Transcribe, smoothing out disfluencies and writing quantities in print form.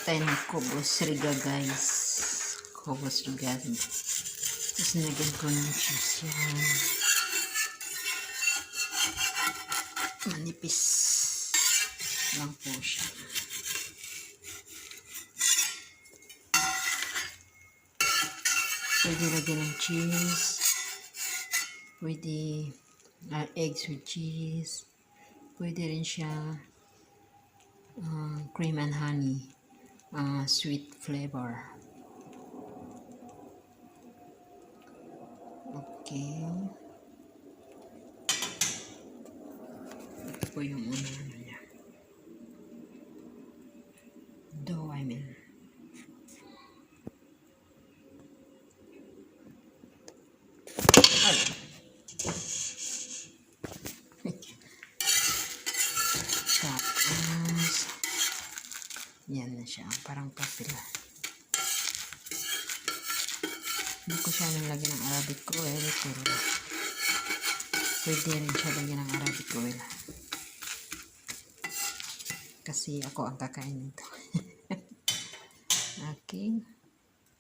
tayo ng kubos riga guys. Kubos riga. Tapos nilagyan ko ng cheese yan. Manipis lang po siya. Pwede lagyan ng cheese. Pwede eggs with cheese. Pwede rin siya cream and honey. Sweet flavor. Okay. Ito po yung unang ano niya. Dough, I mean. Tapos, yan na siya. Parang papel. Hindi ko siya nalagyan ng Arabic oil, pero pwede rin siya lagyan ng Arabic oil. Kasi ako ang kakain nito. Okay.